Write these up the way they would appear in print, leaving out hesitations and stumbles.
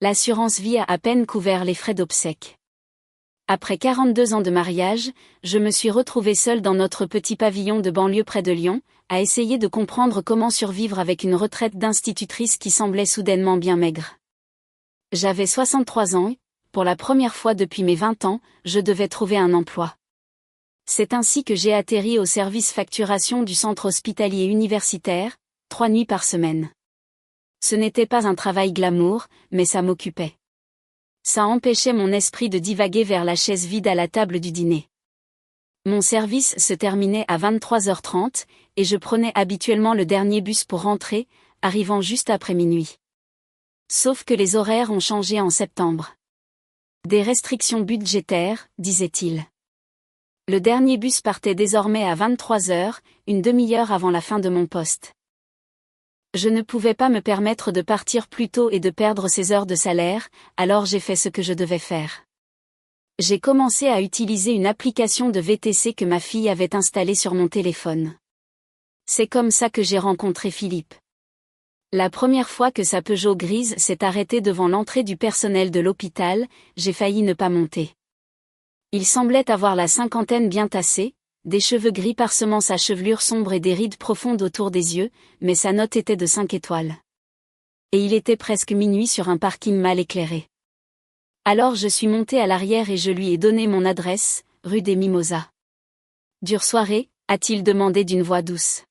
L'assurance vie a à peine couvert les frais d'obsèques. Après 42 ans de mariage, je me suis retrouvée seule dans notre petit pavillon de banlieue près de Lyon, à essayer de comprendre comment survivre avec une retraite d'institutrice qui semblait soudainement bien maigre. J'avais 63 ans, et, pour la première fois depuis mes 20 ans, je devais trouver un emploi. C'est ainsi que j'ai atterri au service facturation du centre hospitalier universitaire, 3 nuits par semaine. Ce n'était pas un travail glamour, mais ça m'occupait. Ça empêchait mon esprit de divaguer vers la chaise vide à la table du dîner. Mon service se terminait à 23h30, et je prenais habituellement le dernier bus pour rentrer, arrivant juste après minuit. Sauf que les horaires ont changé en septembre. Des restrictions budgétaires, disait-il. Le dernier bus partait désormais à 23h, une demi-heure avant la fin de mon poste. Je ne pouvais pas me permettre de partir plus tôt et de perdre ces heures de salaire, alors j'ai fait ce que je devais faire. J'ai commencé à utiliser une application de VTC que ma fille avait installée sur mon téléphone. C'est comme ça que j'ai rencontré Philippe. La première fois que sa Peugeot grise s'est arrêtée devant l'entrée du personnel de l'hôpital, j'ai failli ne pas monter. Il semblait avoir la cinquantaine bien tassée, des cheveux gris parsemant sa chevelure sombre et des rides profondes autour des yeux, mais sa note était de 5 étoiles. Et il était presque minuit sur un parking mal éclairé. Alors je suis montée à l'arrière et je lui ai donné mon adresse, rue des Mimosas. Dure soirée, a-t-il demandé d'une voix douce.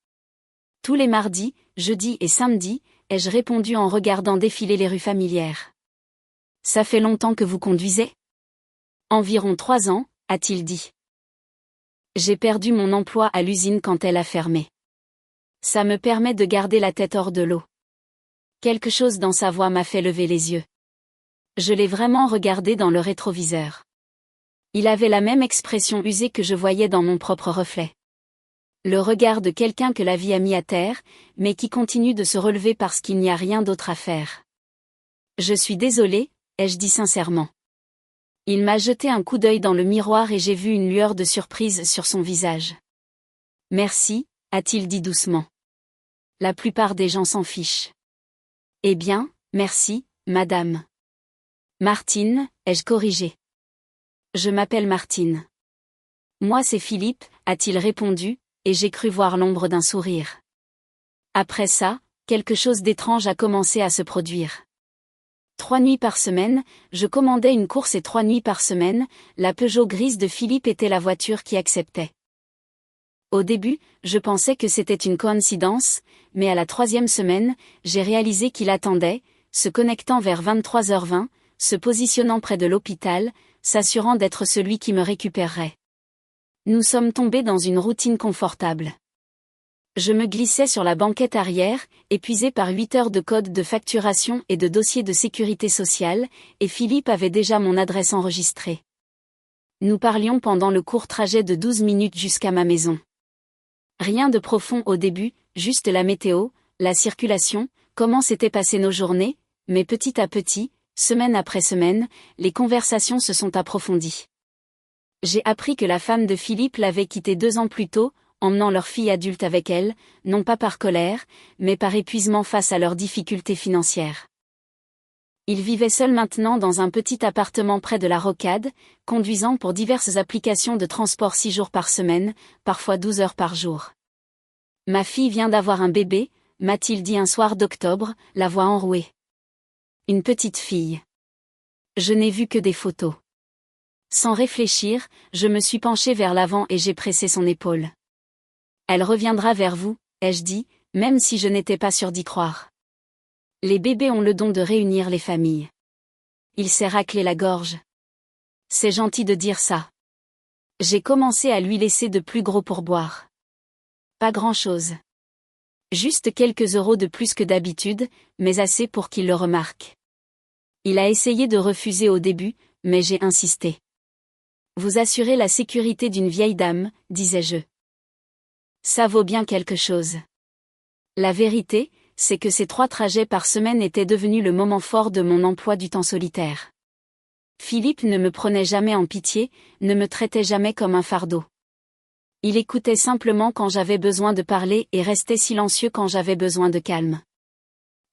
Tous les mardis, jeudis et samedis, ai-je répondu en regardant défiler les rues familières. Ça fait longtemps que vous conduisez ? Environ 3 ans, a-t-il dit. J'ai perdu mon emploi à l'usine quand elle a fermé. Ça me permet de garder la tête hors de l'eau. Quelque chose dans sa voix m'a fait lever les yeux. Je l'ai vraiment regardé dans le rétroviseur. Il avait la même expression usée que je voyais dans mon propre reflet. Le regard de quelqu'un que la vie a mis à terre, mais qui continue de se relever parce qu'il n'y a rien d'autre à faire. Je suis désolée, ai-je dit sincèrement. Il m'a jeté un coup d'œil dans le miroir et j'ai vu une lueur de surprise sur son visage. Merci, a-t-il dit doucement. La plupart des gens s'en fichent. Eh bien, merci, madame. Martine, ai-je corrigé. Je m'appelle Martine. Moi c'est Philippe, a-t-il répondu, et j'ai cru voir l'ombre d'un sourire. Après ça, quelque chose d'étrange a commencé à se produire. 3 nuits par semaine, je commandais une course et 3 nuits par semaine, la Peugeot grise de Philippe était la voiture qui acceptait. Au début, je pensais que c'était une coïncidence, mais à la 3e semaine, j'ai réalisé qu'il attendait, se connectant vers 23h20, se positionnant près de l'hôpital, s'assurant d'être celui qui me récupérerait. Nous sommes tombés dans une routine confortable. Je me glissais sur la banquette arrière, épuisé par 8 heures de code de facturation et de dossiers de sécurité sociale, et Philippe avait déjà mon adresse enregistrée. Nous parlions pendant le court trajet de 12 minutes jusqu'à ma maison. Rien de profond au début, juste la météo, la circulation, comment s'étaient passées nos journées, mais petit à petit, semaine après semaine, les conversations se sont approfondies. J'ai appris que la femme de Philippe l'avait quitté 2 ans plus tôt, emmenant leur fille adulte avec elle, non pas par colère, mais par épuisement face à leurs difficultés financières. Il vivait seul maintenant dans un petit appartement près de la Rocade, conduisant pour diverses applications de transport 6 jours par semaine, parfois 12 heures par jour. Ma fille vient d'avoir un bébé, m'a-t-il dit un soir d'octobre, la voix enrouée. Une petite fille. Je n'ai vu que des photos. Sans réfléchir, je me suis penchée vers l'avant et j'ai pressé son épaule. Elle reviendra vers vous, ai-je dit, même si je n'étais pas sûre d'y croire. Les bébés ont le don de réunir les familles. Il s'est raclé la gorge. C'est gentil de dire ça. J'ai commencé à lui laisser de plus gros pourboires. Pas grand-chose. Juste quelques euros de plus que d'habitude, mais assez pour qu'il le remarque. Il a essayé de refuser au début, mais j'ai insisté. Vous assurez la sécurité d'une vieille dame, disais-je. Ça vaut bien quelque chose. La vérité, c'est que ces 3 trajets par semaine étaient devenus le moment fort de mon emploi du temps solitaire. Philippe ne me prenait jamais en pitié, ne me traitait jamais comme un fardeau. Il écoutait simplement quand j'avais besoin de parler et restait silencieux quand j'avais besoin de calme.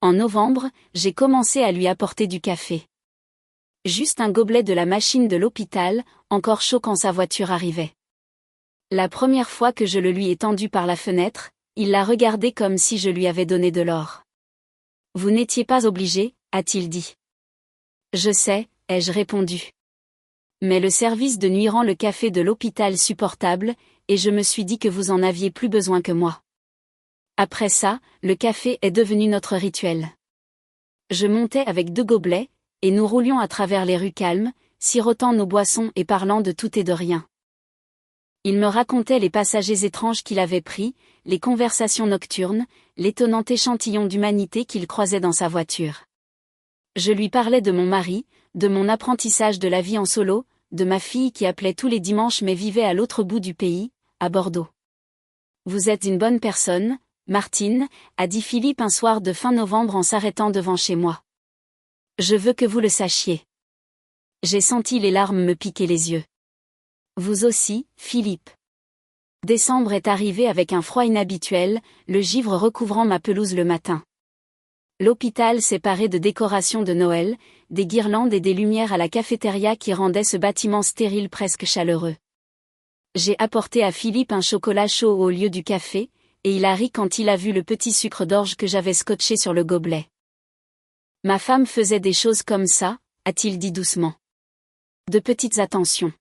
En novembre, j'ai commencé à lui apporter du café. Juste un gobelet de la machine de l'hôpital, encore chaud quand sa voiture arrivait. La première fois que je le lui ai tendu par la fenêtre, il l'a regardé comme si je lui avais donné de l'or. « Vous n'étiez pas obligé », a-t-il dit. « Je sais », ai-je répondu. Mais le service de nuit rend le café de l'hôpital supportable, et je me suis dit que vous en aviez plus besoin que moi. Après ça, le café est devenu notre rituel. Je montais avec 2 gobelets, et nous roulions à travers les rues calmes, sirotant nos boissons et parlant de tout et de rien. Il me racontait les passagers étranges qu'il avait pris, les conversations nocturnes, l'étonnant échantillon d'humanité qu'il croisait dans sa voiture. Je lui parlais de mon mari, de mon apprentissage de la vie en solo, de ma fille qui appelait tous les dimanches mais vivait à l'autre bout du pays, à Bordeaux. « Vous êtes une bonne personne, Martine », a dit Philippe un soir de fin novembre en s'arrêtant devant chez moi. « Je veux que vous le sachiez. » J'ai senti les larmes me piquer les yeux. Vous aussi, Philippe. Décembre est arrivé avec un froid inhabituel, le givre recouvrant ma pelouse le matin. L'hôpital s'est paré de décorations de Noël, des guirlandes et des lumières à la cafétéria qui rendaient ce bâtiment stérile presque chaleureux. J'ai apporté à Philippe un chocolat chaud au lieu du café, et il a ri quand il a vu le petit sucre d'orge que j'avais scotché sur le gobelet. Ma femme faisait des choses comme ça, a-t-il dit doucement. De petites attentions.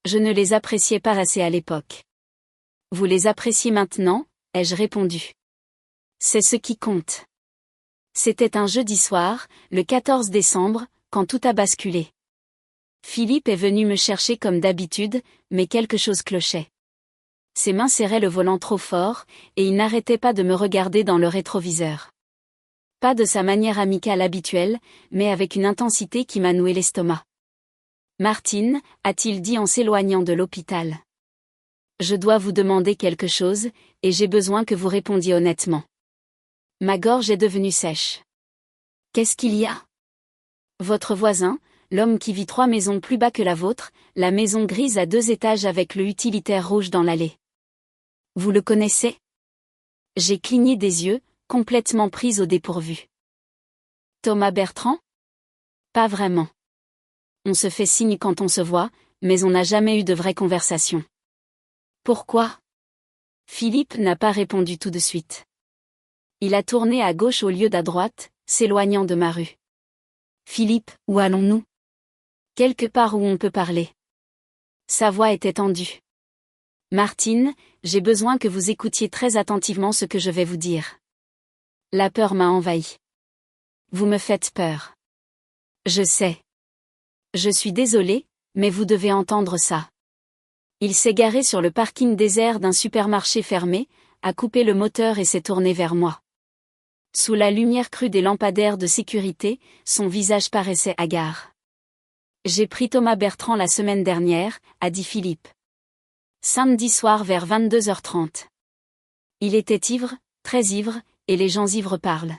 Je ne les appréciais pas assez à l'époque. Vous les appréciez maintenant, ai-je répondu. C'est ce qui compte. C'était un jeudi soir, le 14 décembre, quand tout a basculé. Philippe est venu me chercher comme d'habitude, mais quelque chose clochait. Ses mains serraient le volant trop fort, et il n'arrêtait pas de me regarder dans le rétroviseur. Pas de sa manière amicale habituelle, mais avec une intensité qui m'a noué l'estomac. « Martine », a-t-il dit en s'éloignant de l'hôpital. « Je dois vous demander quelque chose, et j'ai besoin que vous répondiez honnêtement. » Ma gorge est devenue sèche. « Qu'est-ce qu'il y a ? » Votre voisin, l'homme qui vit 3 maisons plus bas que la vôtre, la maison grise à 2 étages avec le utilitaire rouge dans l'allée. Vous le connaissez ? J'ai cligné des yeux, complètement prise au dépourvu. Thomas Bertrand ? Pas vraiment. On se fait signe quand on se voit, mais on n'a jamais eu de vraie conversation. Pourquoi ? Philippe n'a pas répondu tout de suite. Il a tourné à gauche au lieu d'à droite, s'éloignant de ma rue. Philippe, où allons-nous ? Quelque part où on peut parler. Sa voix était tendue. Martine, j'ai besoin que vous écoutiez très attentivement ce que je vais vous dire. La peur m'a envahi. Vous me faites peur. Je sais. Je suis désolée, mais vous devez entendre ça. Il s'est garé sur le parking désert d'un supermarché fermé, a coupé le moteur et s'est tourné vers moi. Sous la lumière crue des lampadaires de sécurité, son visage paraissait hagard. J'ai pris Thomas Bertrand la semaine dernière, a dit Philippe. Samedi soir vers 22h30. Il était ivre, très ivre, et les gens ivres parlent.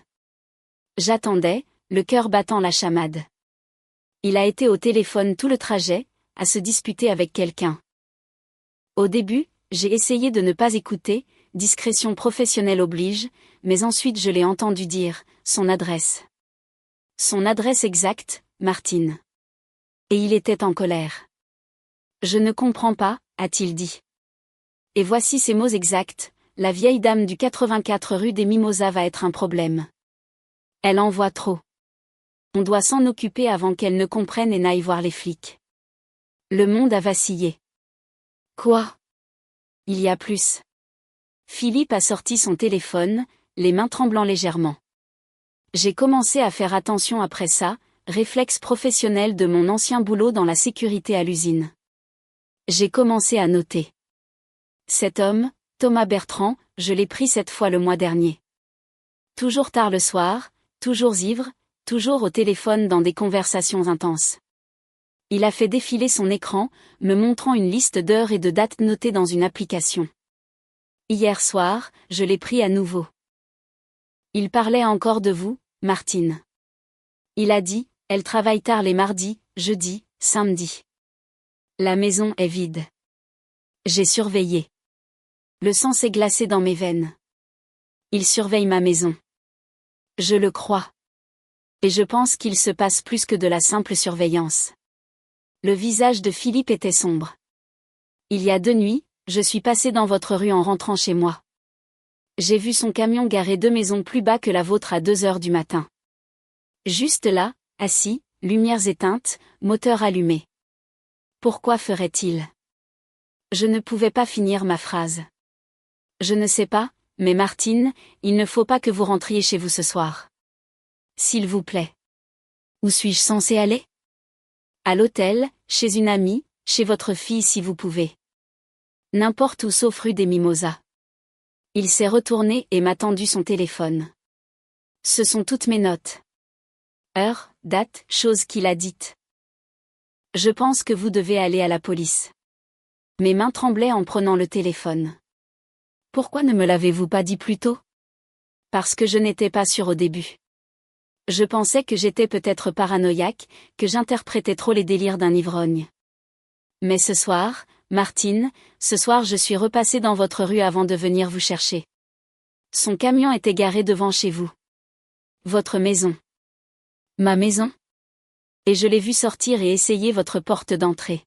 J'attendais, le cœur battant la chamade. Il a été au téléphone tout le trajet, à se disputer avec quelqu'un. Au début, j'ai essayé de ne pas écouter, discrétion professionnelle oblige, mais ensuite je l'ai entendu dire, son adresse. Son adresse exacte, Martine. Et il était en colère. Je ne comprends pas, a-t-il dit. Et voici ses mots exacts, la vieille dame du 84 rue des Mimosas va être un problème. Elle en voit trop. On doit s'en occuper avant qu'elle ne comprenne et n'aille voir les flics. Le monde a vacillé. Quoi ? Il y a plus. Philippe a sorti son téléphone, les mains tremblant légèrement. J'ai commencé à faire attention après ça, réflexe professionnel de mon ancien boulot dans la sécurité à l'usine. J'ai commencé à noter. Cet homme, Thomas Bertrand, je l'ai pris cette fois le mois dernier. Toujours tard le soir, toujours ivre, toujours au téléphone dans des conversations intenses. Il a fait défiler son écran, me montrant une liste d'heures et de dates notées dans une application. Hier soir, je l'ai pris à nouveau. Il parlait encore de vous, Martine. Il a dit, elle travaille tard les mardis, jeudis, samedis. La maison est vide. J'ai surveillé. Le sang s'est glacé dans mes veines. Il surveille ma maison. Je le crois. Et je pense qu'il se passe plus que de la simple surveillance. Le visage de Philippe était sombre. Il y a 2 nuits, je suis passé dans votre rue en rentrant chez moi. J'ai vu son camion garé 2 maisons plus bas que la vôtre à 2 heures du matin. Juste là, assis, lumières éteintes, moteur allumé. Pourquoi ferait-il? Je ne pouvais pas finir ma phrase. Je ne sais pas, mais Martine, il ne faut pas que vous rentriez chez vous ce soir. S'il vous plaît. Où suis-je censé aller? À l'hôtel, chez une amie, chez votre fille si vous pouvez. N'importe où sauf rue des Mimosas. Il s'est retourné et m'a tendu son téléphone. Ce sont toutes mes notes. Heure, date, chose qu'il a dites. Je pense que vous devez aller à la police. Mes mains tremblaient en prenant le téléphone. Pourquoi ne me l'avez-vous pas dit plus tôt? Parce que je n'étais pas sûre au début. Je pensais que j'étais peut-être paranoïaque, que j'interprétais trop les délires d'un ivrogne. Mais ce soir, Martine, ce soir je suis repassée dans votre rue avant de venir vous chercher. Son camion était garé devant chez vous. Votre maison. Ma maison? Et je l'ai vu sortir et essayer votre porte d'entrée.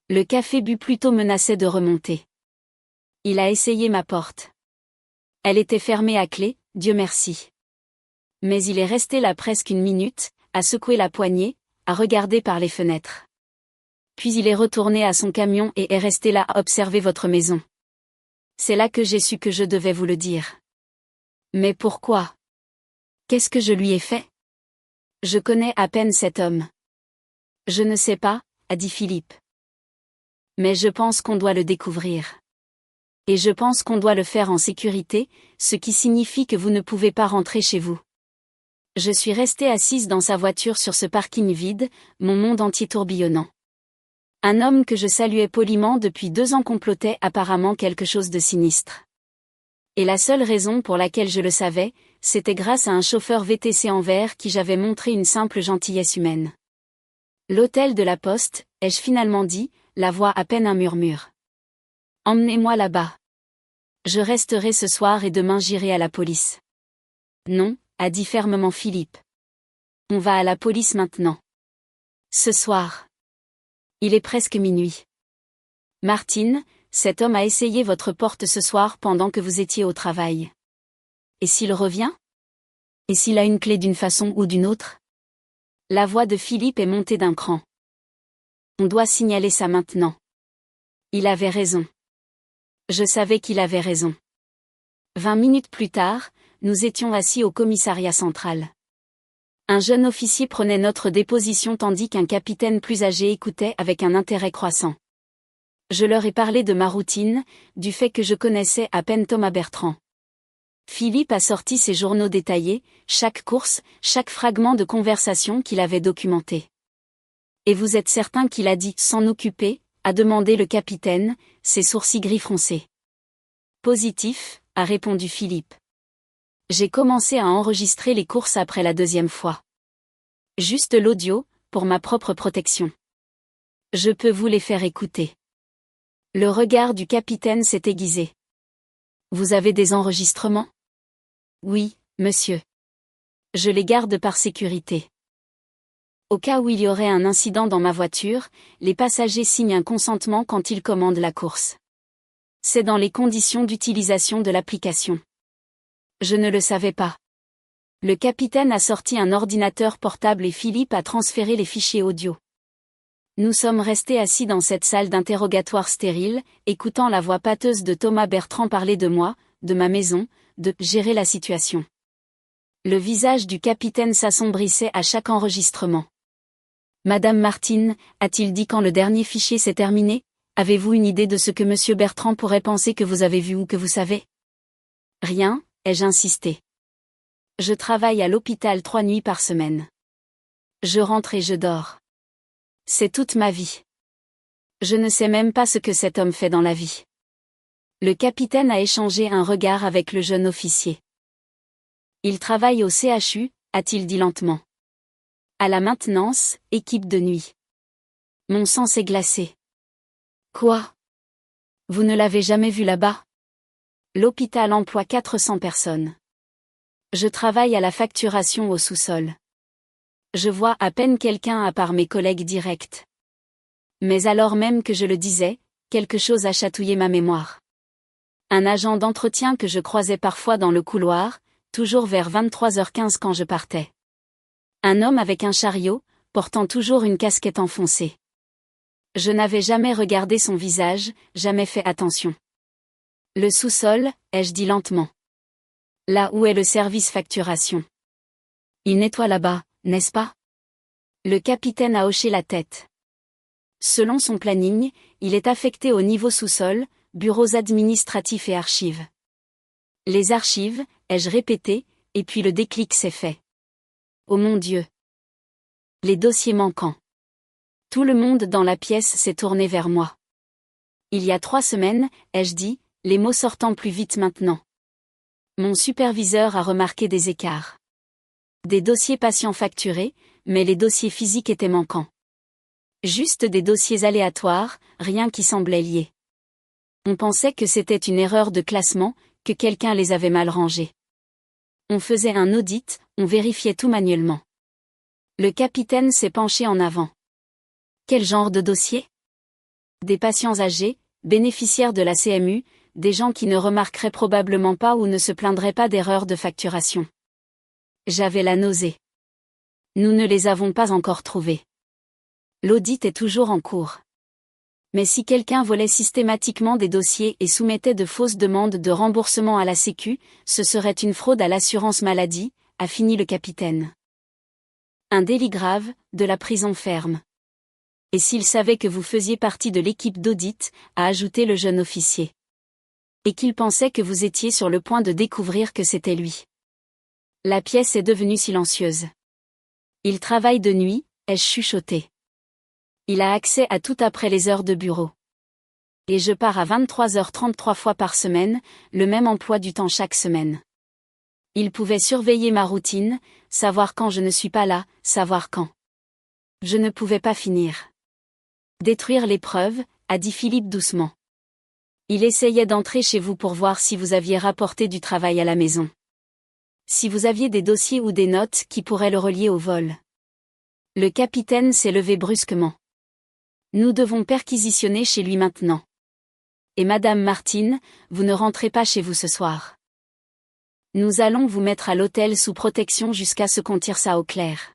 Le café bu plus tôt menaçait de remonter. Il a essayé ma porte. Elle était fermée à clé, Dieu merci. Mais il est resté là presque 1 minute, à secouer la poignée, à regarder par les fenêtres. Puis il est retourné à son camion et est resté là à observer votre maison. C'est là que j'ai su que je devais vous le dire. Mais pourquoi? Qu'est-ce que je lui ai fait? Je connais à peine cet homme. Je ne sais pas, a dit Philippe. Mais je pense qu'on doit le découvrir. Et je pense qu'on doit le faire en sécurité, ce qui signifie que vous ne pouvez pas rentrer chez vous. Je suis restée assise dans sa voiture sur ce parking vide, mon monde entier tourbillonnant. Un homme que je saluais poliment depuis 2 ans complotait apparemment quelque chose de sinistre. Et la seule raison pour laquelle je le savais, c'était grâce à un chauffeur VTC en vert qui j'avais montré une simple gentillesse humaine. L'hôtel de la Poste, ai-je finalement dit, la voix à peine un murmure. Emmenez-moi là-bas. Je resterai ce soir et demain j'irai à la police. Non, a dit fermement Philippe. On va à la police maintenant. Ce soir. Il est presque minuit. Martine, cet homme a essayé votre porte ce soir pendant que vous étiez au travail. Et s'il revient? Et s'il a une clé d'une façon ou d'une autre? La voix de Philippe est montée d'un cran. On doit signaler ça maintenant. Il avait raison. Je savais qu'il avait raison. 20 minutes plus tard, nous étions assis au commissariat central. Un jeune officier prenait notre déposition tandis qu'un capitaine plus âgé écoutait avec un intérêt croissant. Je leur ai parlé de ma routine, du fait que je connaissais à peine Thomas Bertrand. Philippe a sorti ses journaux détaillés, chaque course, chaque fragment de conversation qu'il avait documenté. Et vous êtes certain qu'il a dit « s'en occuper » a demandé le capitaine, ses sourcils gris froncés. Positif, a répondu Philippe. J'ai commencé à enregistrer les courses après la 2e fois. Juste l'audio, pour ma propre protection. Je peux vous les faire écouter. Le regard du capitaine s'est aiguisé. Vous avez des enregistrements? Oui, monsieur. Je les garde par sécurité. Au cas où il y aurait un incident dans ma voiture, les passagers signent un consentement quand ils commandent la course. C'est dans les conditions d'utilisation de l'application. Je ne le savais pas. Le capitaine a sorti un ordinateur portable et Philippe a transféré les fichiers audio. Nous sommes restés assis dans cette salle d'interrogatoire stérile, écoutant la voix pâteuse de Thomas Bertrand parler de moi, de ma maison, de « gérer la situation ». Le visage du capitaine s'assombrissait à chaque enregistrement. Madame Martine, a-t-il dit quand le dernier fichier s'est terminé, avez-vous une idée de ce que monsieur Bertrand pourrait penser que vous avez vu ou que vous savez? Rien, ai-je insisté. Je travaille à l'hôpital 3 nuits par semaine. Je rentre et je dors. C'est toute ma vie. Je ne sais même pas ce que cet homme fait dans la vie. Le capitaine a échangé un regard avec le jeune officier. Il travaille au CHU, a-t-il dit lentement. À la maintenance, équipe de nuit. Mon sang s'est glacé. Quoi? Vous ne l'avez jamais vu là-bas? L'hôpital emploie 400 personnes. Je travaille à la facturation au sous-sol. Je vois à peine quelqu'un à part mes collègues directs. Mais alors même que je le disais, quelque chose a chatouillé ma mémoire. Un agent d'entretien que je croisais parfois dans le couloir, toujours vers 23h15 quand je partais. Un homme avec un chariot, portant toujours une casquette enfoncée. Je n'avais jamais regardé son visage, jamais fait attention. Le sous-sol, ai-je dit lentement. Là où est le service facturation. Il nettoie là-bas, n'est-ce pas? Le capitaine a hoché la tête. Selon son planning, il est affecté au niveau sous-sol, bureaux administratifs et archives. Les archives, ai-je répété, et puis le déclic s'est fait. Oh mon Dieu! Les dossiers manquants. Tout le monde dans la pièce s'est tourné vers moi. Il y a 3 semaines, ai-je dit, les mots sortant plus vite maintenant. Mon superviseur a remarqué des écarts. Des dossiers patients facturés, mais les dossiers physiques étaient manquants. Juste des dossiers aléatoires, rien qui semblait lié. On pensait que c'était une erreur de classement, que quelqu'un les avait mal rangés. On faisait un audit, on vérifiait tout manuellement. Le capitaine s'est penché en avant. Quel genre de dossier? Des patients âgés, bénéficiaires de la CMU, des gens qui ne remarqueraient probablement pas ou ne se plaindraient pas d'erreurs de facturation. J'avais la nausée. Nous ne les avons pas encore trouvés. L'audit est toujours en cours. Mais si quelqu'un volait systématiquement des dossiers et soumettait de fausses demandes de remboursement à la Sécu, ce serait une fraude à l'assurance maladie, a fini le capitaine. Un délit grave, de la prison ferme. Et s'il savait que vous faisiez partie de l'équipe d'audit, a ajouté le jeune officier. Et qu'il pensait que vous étiez sur le point de découvrir que c'était lui. La pièce est devenue silencieuse. Il travaille de nuit, ai-je chuchoté. Il a accès à tout après les heures de bureau. Et je pars à 23h30 3 fois par semaine, le même emploi du temps chaque semaine. Il pouvait surveiller ma routine, savoir quand je ne suis pas là, savoir quand. Je ne pouvais pas finir. Détruire les preuves, a dit Philippe doucement. Il essayait d'entrer chez vous pour voir si vous aviez rapporté du travail à la maison. Si vous aviez des dossiers ou des notes qui pourraient le relier au vol. Le capitaine s'est levé brusquement. Nous devons perquisitionner chez lui maintenant. Et Madame Martin, vous ne rentrez pas chez vous ce soir. Nous allons vous mettre à l'hôtel sous protection jusqu'à ce qu'on tire ça au clair.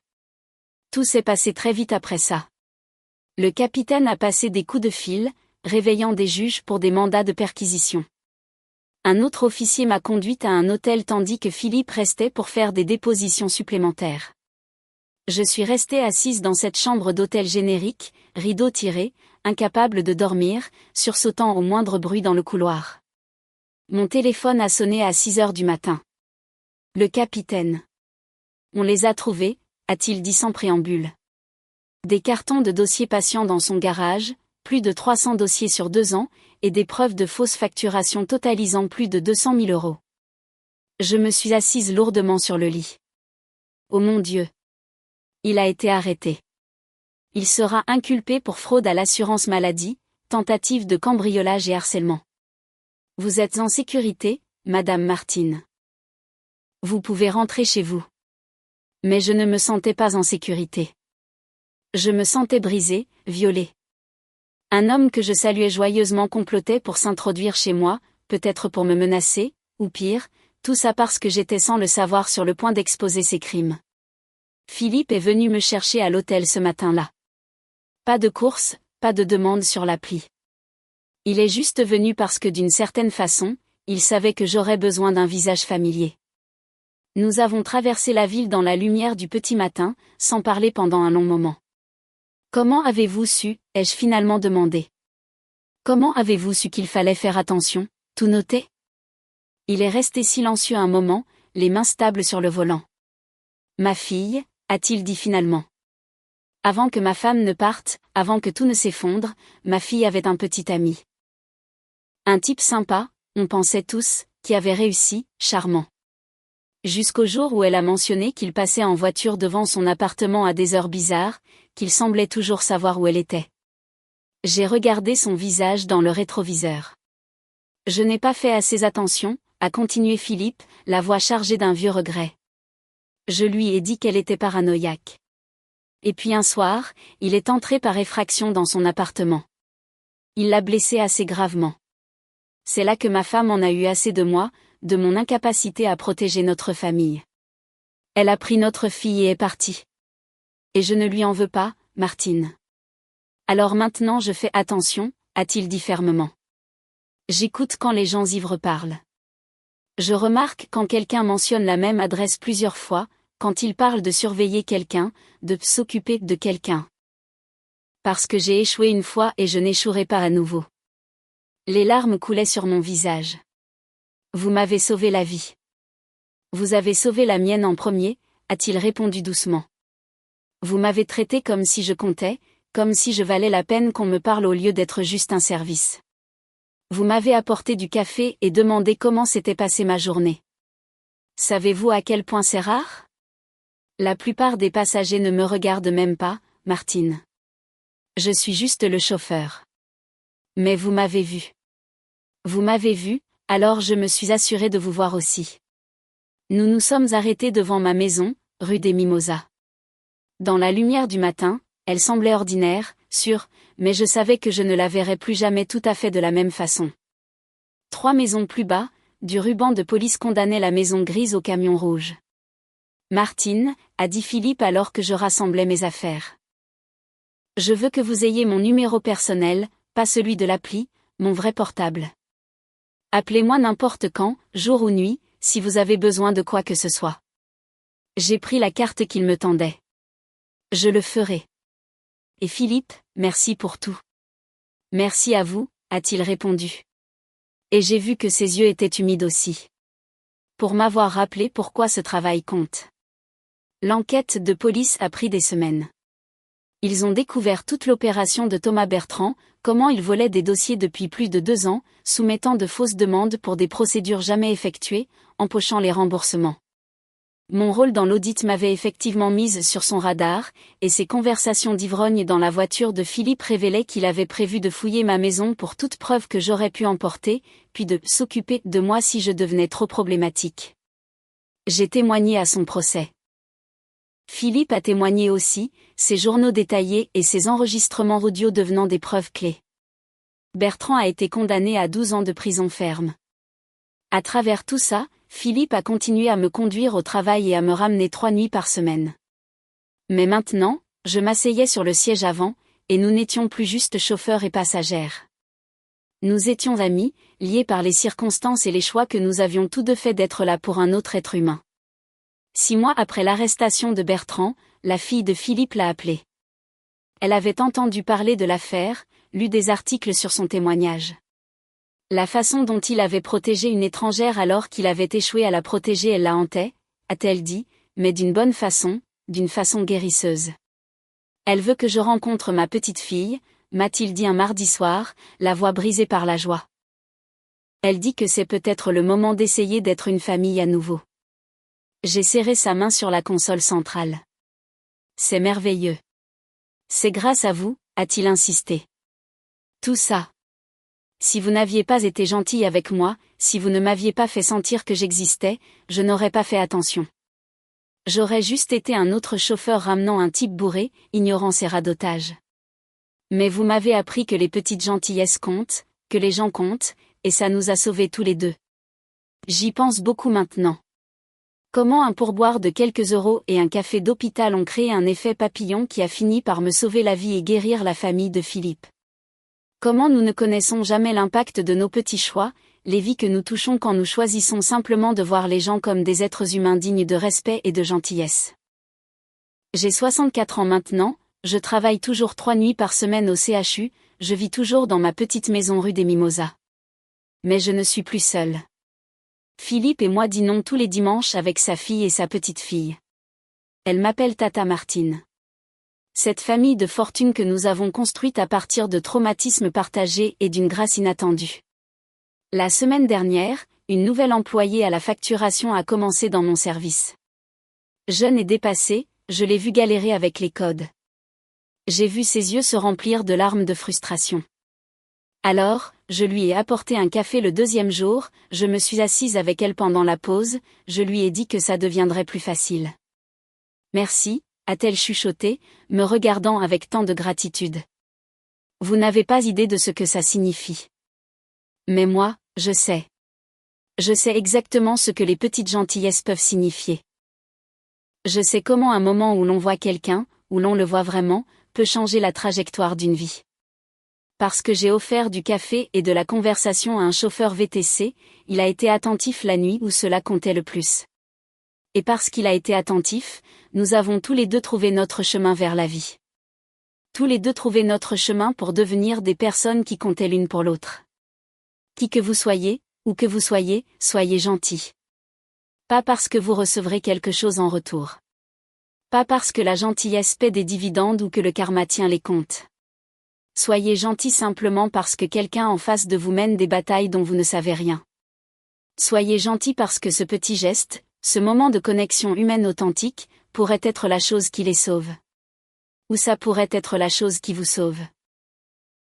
Tout s'est passé très vite après ça. Le capitaine a passé des coups de fil, réveillant des juges pour des mandats de perquisition. Un autre officier m'a conduite à un hôtel tandis que Philippe restait pour faire des dépositions supplémentaires. Je suis restée assise dans cette chambre d'hôtel générique, rideau tiré, incapable de dormir, sursautant au moindre bruit dans le couloir. Mon téléphone a sonné à 6h du matin. Le capitaine. On les a trouvés, a-t-il dit sans préambule. Des cartons de dossiers patients dans son garage, plus de 300 dossiers sur 2 ans, et des preuves de fausses facturations totalisant plus de 200 000 €. Je me suis assise lourdement sur le lit. Oh mon Dieu! Il a été arrêté. Il sera inculpé pour fraude à l'assurance maladie, tentative de cambriolage et harcèlement. Vous êtes en sécurité, Madame Martin. Vous pouvez rentrer chez vous. Mais je ne me sentais pas en sécurité. Je me sentais brisée, violée. Un homme que je saluais joyeusement complotait pour s'introduire chez moi, peut-être pour me menacer, ou pire, tout ça parce que j'étais sans le savoir sur le point d'exposer ses crimes. Philippe est venu me chercher à l'hôtel ce matin-là. Pas de course, pas de demande sur l'appli. Il est juste venu parce que d'une certaine façon, il savait que j'aurais besoin d'un visage familier. Nous avons traversé la ville dans la lumière du petit matin, sans parler pendant un long moment. Comment avez-vous su, ai-je finalement demandé. Comment avez-vous su qu'il fallait faire attention, tout noter? Il est resté silencieux un moment, les mains stables sur le volant. Ma fille, a-t-il dit finalement. Avant que ma femme ne parte, avant que tout ne s'effondre, ma fille avait un petit ami. Un type sympa, on pensait tous, qui avait réussi, charmant. Jusqu'au jour où elle a mentionné qu'il passait en voiture devant son appartement à des heures bizarres, qu'il semblait toujours savoir où elle était. J'ai regardé son visage dans le rétroviseur. Je n'ai pas fait assez attention, a continué Philippe, la voix chargée d'un vieux regret. Je lui ai dit qu'elle était paranoïaque. Et puis un soir, il est entré par effraction dans son appartement. Il l'a blessée assez gravement. C'est là que ma femme en a eu assez de moi, de mon incapacité à protéger notre famille. Elle a pris notre fille et est partie. Et je ne lui en veux pas, Martine. Alors maintenant je fais attention, a-t-il dit fermement. J'écoute quand les gens ivres parlent. Je remarque quand quelqu'un mentionne la même adresse plusieurs fois, quand il parle de surveiller quelqu'un, de s'occuper de quelqu'un. Parce que j'ai échoué une fois et je n'échouerai pas à nouveau. Les larmes coulaient sur mon visage. Vous m'avez sauvé la vie. Vous avez sauvé la mienne en premier, a-t-il répondu doucement. Vous m'avez traité comme si je comptais, comme si je valais la peine qu'on me parle au lieu d'être juste un service. Vous m'avez apporté du café et demandé comment s'était passée ma journée. Savez-vous à quel point c'est rare ? La plupart des passagers ne me regardent même pas, Martine. Je suis juste le chauffeur. Mais vous m'avez vu. Vous m'avez vu, alors je me suis assuré de vous voir aussi. Nous nous sommes arrêtés devant ma maison, rue des Mimosas. Dans la lumière du matin, elle semblait ordinaire, sûre, mais je savais que je ne la verrais plus jamais tout à fait de la même façon. 3 maisons plus bas, du ruban de police condamnait la maison grise au camion rouge. Martine, a dit Philippe alors que je rassemblais mes affaires. Je veux que vous ayez mon numéro personnel, pas celui de l'appli, mon vrai portable. Appelez-moi n'importe quand, jour ou nuit, si vous avez besoin de quoi que ce soit. J'ai pris la carte qu'il me tendait. Je le ferai. Et Philippe, merci pour tout. Merci à vous, a-t-il répondu. Et j'ai vu que ses yeux étaient humides aussi. Pour m'avoir rappelé pourquoi ce travail compte. L'enquête de police a pris des semaines. Ils ont découvert toute l'opération de Thomas Bertrand, comment il volait des dossiers depuis plus de 2 ans, soumettant de fausses demandes pour des procédures jamais effectuées, empochant les remboursements. Mon rôle dans l'audit m'avait effectivement mise sur son radar, et ses conversations d'ivrogne dans la voiture de Philippe révélaient qu'il avait prévu de fouiller ma maison pour toute preuve que j'aurais pu emporter, puis de s'occuper de moi si je devenais trop problématique. J'ai témoigné à son procès. Philippe a témoigné aussi, ses journaux détaillés et ses enregistrements audio devenant des preuves clés. Bertrand a été condamné à 12 ans de prison ferme. À travers tout ça, Philippe a continué à me conduire au travail et à me ramener 3 nuits par semaine. Mais maintenant, je m'asseyais sur le siège avant, et nous n'étions plus juste chauffeurs et passagères. Nous étions amis, liés par les circonstances et les choix que nous avions tous deux faits d'être là pour un autre être humain. 6 mois après l'arrestation de Bertrand, la fille de Philippe l'a appelé. Elle avait entendu parler de l'affaire, lu des articles sur son témoignage. La façon dont il avait protégé une étrangère alors qu'il avait échoué à la protéger, elle la hantait, a-t-elle dit, mais d'une bonne façon, d'une façon guérisseuse. Elle veut que je rencontre ma petite fille, m'a-t-il dit un mardi soir, la voix brisée par la joie. Elle dit que c'est peut-être le moment d'essayer d'être une famille à nouveau. J'ai serré sa main sur la console centrale. C'est merveilleux. C'est grâce à vous, a-t-il insisté. Tout ça. Si vous n'aviez pas été gentil avec moi, si vous ne m'aviez pas fait sentir que j'existais, je n'aurais pas fait attention. J'aurais juste été un autre chauffeur ramenant un type bourré, ignorant ses radotages. Mais vous m'avez appris que les petites gentillesses comptent, que les gens comptent, et ça nous a sauvés tous les deux. J'y pense beaucoup maintenant. Comment un pourboire de quelques euros et un café d'hôpital ont créé un effet papillon qui a fini par me sauver la vie et guérir la famille de Philippe. Comment nous ne connaissons jamais l'impact de nos petits choix, les vies que nous touchons quand nous choisissons simplement de voir les gens comme des êtres humains dignes de respect et de gentillesse. J'ai 64 ans maintenant, je travaille toujours 3 nuits par semaine au CHU, je vis toujours dans ma petite maison rue des Mimosas. Mais je ne suis plus seule. Philippe et moi dînons tous les dimanches avec sa fille et sa petite-fille. Elle m'appelle Tata Martine. Cette famille de fortune que nous avons construite à partir de traumatismes partagés et d'une grâce inattendue. La semaine dernière, une nouvelle employée à la facturation a commencé dans mon service. Jeune et dépassée, je l'ai vue galérer avec les codes. J'ai vu ses yeux se remplir de larmes de frustration. Alors, je lui ai apporté un café le deuxième jour, je me suis assise avec elle pendant la pause, je lui ai dit que ça deviendrait plus facile. Merci, a-t-elle chuchoté, me regardant avec tant de gratitude. Vous n'avez pas idée de ce que ça signifie. Mais moi, je sais. Je sais exactement ce que les petites gentillesses peuvent signifier. Je sais comment un moment où l'on voit quelqu'un, où l'on le voit vraiment, peut changer la trajectoire d'une vie. Parce que j'ai offert du café et de la conversation à un chauffeur VTC, il a été attentif la nuit où cela comptait le plus. Et parce qu'il a été attentif, nous avons tous les deux trouvé notre chemin vers la vie. Tous les deux trouvé notre chemin pour devenir des personnes qui comptaient l'une pour l'autre. Qui que vous soyez, où que vous soyez, soyez gentils. Pas parce que vous recevrez quelque chose en retour. Pas parce que la gentillesse paie des dividendes ou que le karma tient les comptes. Soyez gentils simplement parce que quelqu'un en face de vous mène des batailles dont vous ne savez rien. Soyez gentils parce que ce petit geste, ce moment de connexion humaine authentique, pourrait être la chose qui les sauve. Ou ça pourrait être la chose qui vous sauve.